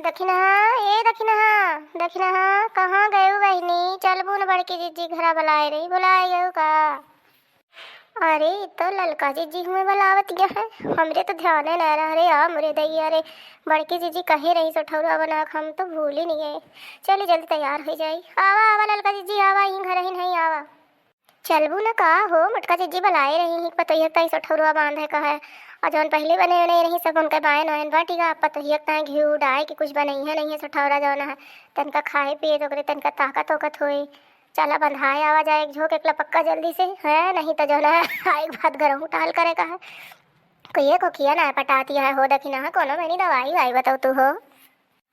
दखिना ए दखिना दखिना कहाँ गए हो बहनी? चलबू न बड़की जीजी घरा बुलाए रही, बुलाए गए का? अरे तो ललका जीजी हुए बुलावत गया है, हमरे तो ध्यान न रहा। अरे आ मुरे दैया रे, बड़की जीजी कहे रही सो ठौरा बना, हम तो भूल ही नहीं गए। चली जल्दी तैयार हो जाई। आवा आवा ललका जीजी आवा, ही घर ही नहीं आवा। चलबू न का हो, मटका जीजी बुलाए रही ही पतोहिया तई सो ठौरा बांधे का है। और जौन पहले बने बने रही सब उनके बायन वायन बाटीगा पतोहिया तय घी डाय के कुछ बनई है नहीं है सठौरा जौन है तनका खाए पिए तो तनका ताकत ओकत होई। चला बंधाए आवा जाए एक झोंक एक लपक्का जल्दी से है, नहीं तो जौन है एक भात गरम टाल करे का है। कहिए को किया ना पटाती है हो दखिना है कोनो मैंने दवाई वाई बताओ तू हो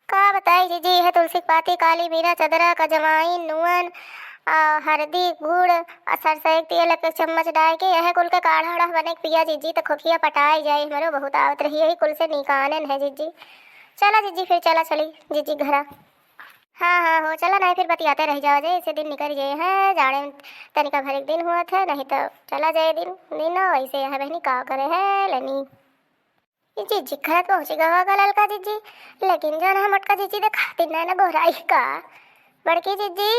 का बताई जीजी है तुलसी की पाती काली मीरा चदरा का जमाइन नुअन हल्दी गुड़ सरसों एक तेल एक चम्मच डाल के यह कुल के काढ़ा उढ़ा बने पिया जीजी तो खोखिया पटाई जाए हमारे बहुत आवत रही यही कुल से निकानन है जीजी। चला जीजी फिर चला चली जीजी घरा। हाँ हाँ हो चला नहीं फिर बतियाते रह जाओ जे ऐसे दिन निकल जाए है जाड़े में तनिका भर एक दिन हुआ था नहीं तो चला जाए दिन दिन वैसे है बहनी का करे है लेनी जीजी घर पहुँचेगा ललका जीजी लेकिन जो ना मटका जीजी दिखाती ना गोराई का बड़की जीजी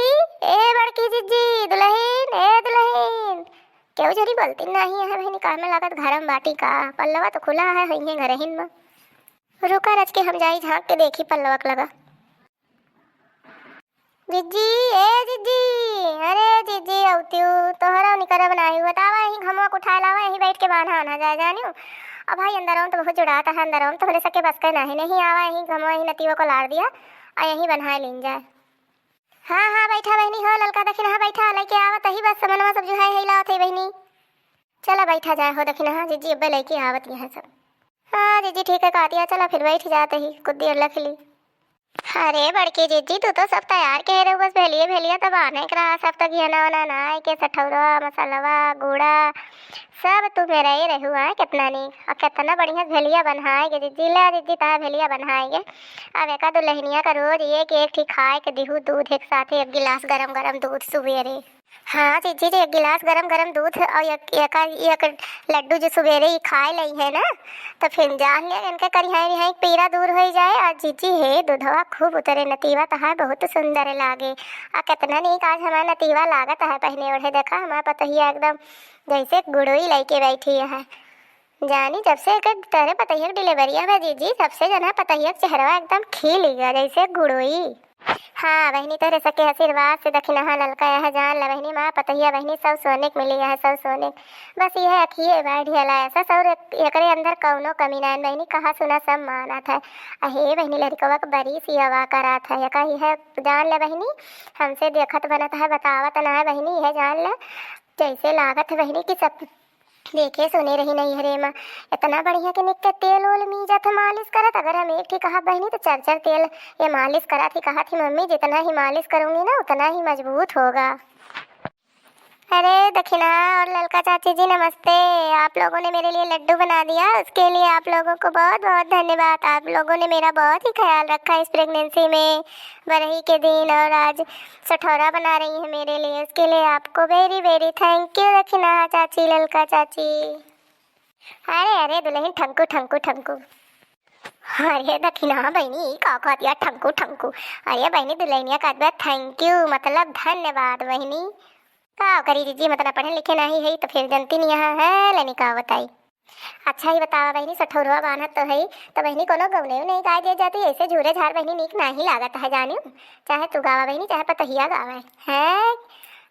ए बड़की जीजी दुल्हन ए दुल्हन क्यों जरी बोलती नहीं है बहनी काम में लागत घर में बाटी का पल्लवा तो खुला है वहीं घर हिन में रुका रच के हम जाई झाँक के देखी पल्लवा लगा। जीजी ए जीजी अरे जीजी औतियू तोहरा निकरा बनाई हुआ तावा यहीं घमवा उठा लावा यहीं बैठ के बांधा आना जाए जानियो। अब भाई अंदर आऊँ तो बहुत जुड़ाता है अंदर आऊँ तो बोले सके बस कर नहीं आवा यहीं घमवा यहीं नतीवा को लाड़ दिया और यहीं बनाए लीन जाए। हाँ हाँ बैठा बहनी हो ललका दखिना हाँ बैठा लेके आवत ही बस सामानवा सब जो है ही लावत है बहनी। चला बैठा जाए हो दखिना हाँ जीजी अब्बे लेके आवत है सब। हाँ जीजी ठीक है कहती चला फिर बैठ जाते ही कुछ देर रख ली। अरे बड़की जीजी तू तो सब तैयार कह रहे हो बस भेलिए भेलिए तब आने के रहा सब तक घिना वना ना के सठौरा मसालावा गुड़ा सब तू मेरा ही रहू है कितना नहीं और कितना बढ़िया भेलिया बनाएगे जीजी ला जीजी ता भेलिया बनाएंगे। अब एक दुल्हनिया का रोज एक ठीक खाए के दिहू दूध एक साथ एक गिलास गरम गरम दूध सुबेरे। हाँ जीजी जी एक गिलास गरम गरम दूध और एक लड्डू जो सुबेरे ही खाए लई है ना तो फिर जान लिया इनके करिहाई है पीरा दूर हो जाए। और जीजी है दूधवा खूब उतरे नतीवा तो है बहुत सुंदर लागे और कितना नहीं आज हमारा नतीवा लागत है पहने ओढ़े देखा हमारा पतहिया एकदम जैसे गुड़ोई लेके बैठी है जानी जब से तेरे पतहिया डिलीवरी है जीजी सबसे जना पतहिया चेहरा एकदम खिल गया जैसे गुड़ोई। हाँ बहनी तेरे सके आशीर्वाद से दखिना हाँ ललका यह जान ला बहनी माँ पतहिया बहनी सब सोने के मिली है सब सोने बस यह अखिए बढ़िया ऐसा सब एकरे अंदर कौनो कमी ना बहनी कहा सुना सब माना था। अहे बहनी लड़कवा का बड़ी सी हवा करा था यह कही है जान ले बहनी हमसे देखत बनत है बतावत ना है बहनी यह जान ले जैसे लागत है बहनी की सब देखे सुने रही नहीं हरे माँ इतना बढ़िया कि निक के तेल ओल मीजा था मालिश करत अगर हम एक ही कहा बहनी तो चर तेल ये मालिश करा थी कहा थी मम्मी जितना ही मालिश करूंगी ना उतना ही मजबूत होगा। अरे दखिना और ललका चाची जी नमस्ते आप लोगों ने मेरे लिए लड्डू बना दिया उसके लिए आप लोगों को बहुत बहुत धन्यवाद। आप लोगों ने मेरा बहुत ही ख्याल रखा इस प्रेगनेंसी में बरही के दिन और आज सठौरा बना रही है मेरे लिए उसके लिए आपको वेरी वेरी थैंक यू दखिना चाची ललका चाची। अरे अरे दुल्हन ठंकू ठंकू ठंकू अरे दखिना बहनी का कह दिया ठंकू ठंकू अरे बहनी दुल्हनिया का थैंक यू मतलब धन्यवाद बहनी का करी जीजी मतलब पढ़े लिखे नहीं है तो फिर जनती नहीं यहाँ है लेनी का बताई। अच्छा ही बतावा बहनी सठौरवा बान्हत तो है तो बहनी कोनो गवने नहीं गाय दे जाती ऐसे झूरे झार बहनी नीक नहीं लागत है जानियो चाहे तू गावा बहनी चाहे पतहिया गावे है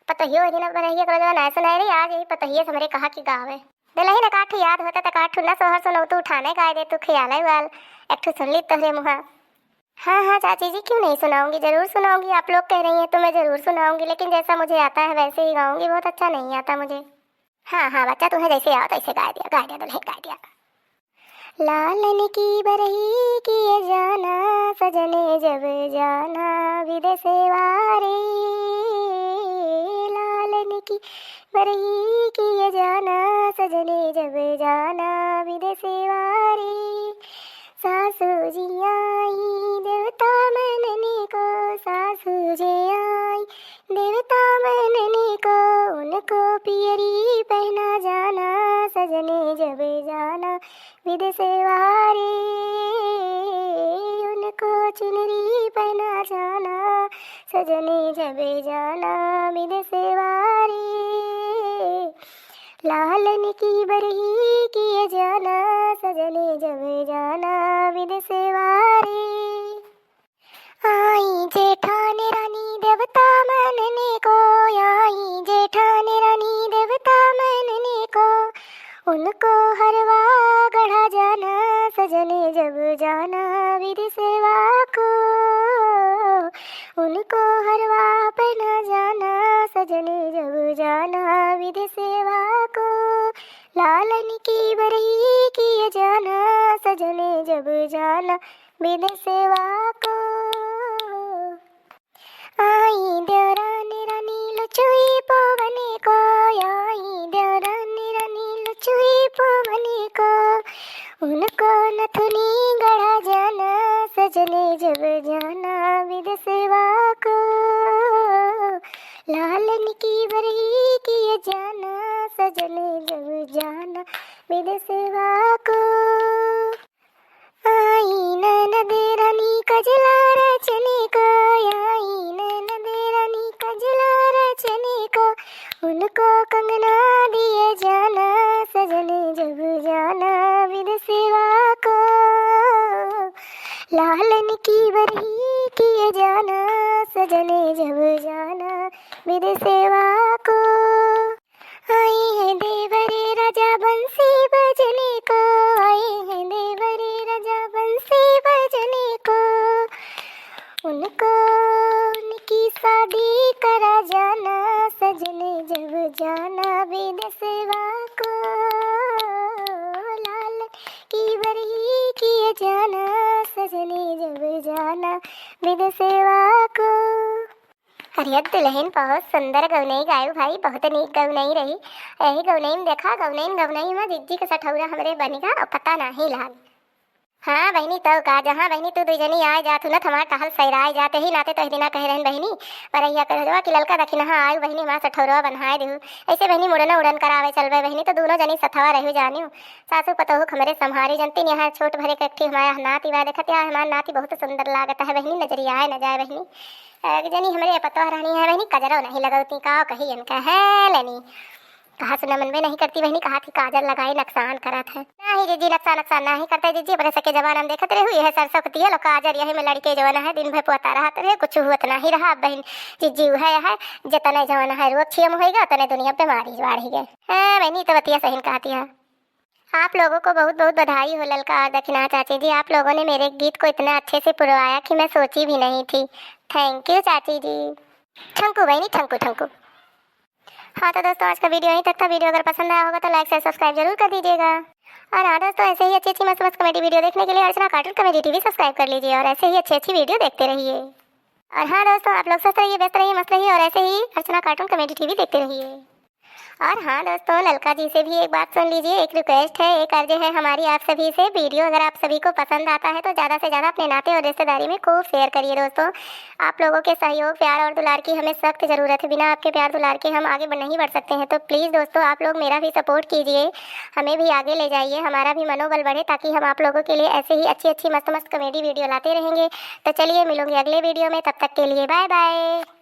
पतहियो दिन बनैया कर ना सुनाई रही आज यही पतहिया से हमरे कहा कि गावे दिलही ना काठ याद होता तो काठ ना सोहर सुनो तू उठाने गाय दे तू खियाल वाल एक सुन ली तोहरे मुहा। हाँ हाँ चाची जी क्यों नहीं सुनाऊंगी जरूर सुनाऊंगी आप लोग कह रही हैं तो मैं जरूर सुनाऊंगी लेकिन जैसा मुझे आता है वैसे ही गाऊंगी बहुत अच्छा नहीं आता मुझे। हाँ हाँ बच्चा तुम्हें जैसे आओ तैसे गा दिया दुल्हन गा दिया। लालन की बरही किए जाना सजने जब जाना विदेश वारे लालन की बरही किए जाना सजने जब जाना विदेश वारे सासू जी आई देवता मनने को सासू जी आई देवता मनने को उनको पियरी पहना जाना सजने जब जाना विदेश वारे उनको चुनरी पहना जाना, सजने जब जाना बिन सेवारी। लालन की बरही किए जाना, सजने जब जाना बिन सेवारी। आई जेठानी रानी देवता मनने को, आई जेठानी रानी देवता मनने को, उनको हरवा गढ़ा जाना, सजने जब जाना विधि सेवा को। उनको हरवा पहना जाना, सजने जब जाना विधि सेवा को। लालन की बरही किए जाना, सजने जब जाना विधि सेवा को। आई देवरानी रानी लुचुई पवने को, आई देवरानी रानी लुचुई पवने को, उनको नथुनी गढ़ा जाना, सजने जब जाना विधि सेवा को। लालन की बरही किए जाना, सजने जब जाना विधि सेवा को। आई ननद रानी कजला रचने को, आई ननद रानी कजला रचने को, उनको कंगना दिए जाना, सजने जब जाना विधि सेवा को। लालन की बरही किए जाना, सजने जब जाना विधि सेवा को। आए हैं देवरे राजा बंसी बजने को, आए हैं देवरे राजा बंसी बजने को, उनको उनकी शादी करा जाना, सजने जब जाना विधि सेवा को। लाल की बरही किए जाना, सजने जब जाना विधि सेवा को। अरे दुल्हन बहुत सुंदर गौनई गायु भाई, बहुत नीक गौनई रही। यही गौनई में देखा, गौनई में जिज्जी के सठौरा हमरे बनेगा और पता नहीं लाल। हाँ बहनी तो का जहाँ बहनी तू दुई जनी आए जात न हमार टहल सैराए जाते ही नाते तो दिना कह रहन बहनी परैया कर कि ललका दखी नहा आयु बहनी हमार सठौरवा बनहाए देहू। ऐसे बहनी मुड़न उड़न करावे चलबे बहनी तो दोनों जनी सथवा रहू जानियो। सासू पतोहू हमरे संहारी जनती यहाँ छोट भरे कट्ठी हमारा नाती बा देखत या हमार नाती बहुत सुंदर लागत है बहनी, नजरिया आए न जाए बहनी। एक जनी हमरे पतोह रानी है बहनी, कजरो नहीं लगौती का कही इनका है लेनी। कहा सुना मन में नहीं करती बहनी, कहा थी काजल लगाई नुकसान करत है। नहीं जीजी नुकसान नहीं करते जीजी, बड़े सके जवान हम देखते रहे हुए है सरसों कतिया लो काजल यही में लड़के जवान है दिन भर पोता रहा रहे कुछ हुआ नहीं रहा बहन जीजी है जितने जवान है रोग छियम होगा उतने दुनिया बीमारी बढ़ी गए है बहनी। तो बतिया सही कहती है। आप लोगों को बहुत बहुत बधाई हो ललका और दक्षिणा चाची जी, आप लोगों ने मेरे गीत को इतना अच्छे से पुरवाया कि मैं सोची भी नहीं थी। थैंक यू चाची जी। ठंकू बहनी ठंकू ठंकू। हाँ तो दोस्तों आज का वीडियो यहीं तक था। वीडियो अगर पसंद आया होगा तो लाइक शेयर सब्सक्राइब जरूर कर दीजिएगा। और हाँ दोस्तों ऐसे ही अच्छी मस्त मस्त कॉमेडी वीडियो देखने के लिए अर्चना कार्टून कॉमेडी टीवी सब्सक्राइब कर लीजिए और ऐसे ही अच्छी वीडियो देखते रहिए। और हाँ दोस्तों आप लोग स्वस्थ रहिए, व्यस्त रहिए, मस्त रहिए और ऐसे ही अर्चना कार्टून कॉमेडी टीवी देखते रहिए। और हाँ दोस्तों ललका जी से भी एक बात सुन लीजिए, एक रिक्वेस्ट है, एक अर्ज है हमारी आप सभी से। वीडियो अगर आप सभी को पसंद आता है तो ज़्यादा से ज़्यादा अपने नाते और रिश्तेदारी में खूब शेयर करिए दोस्तों। आप लोगों के सहयोग प्यार और दुलार की हमें सख्त ज़रूरत है। बिना आपके प्यार दुलार के हम आगे नहीं बढ़ सकते हैं। तो प्लीज़ दोस्तों आप लोग मेरा भी सपोर्ट कीजिए, हमें भी आगे ले जाइए, हमारा भी मनोबल बढ़े ताकि हम आप लोगों के लिए ऐसे ही अच्छी मस्त मस्त कॉमेडी वीडियो लाते रहेंगे। तो चलिए मिलूंगी अगले वीडियो में, तब तक के लिए बाय बाय।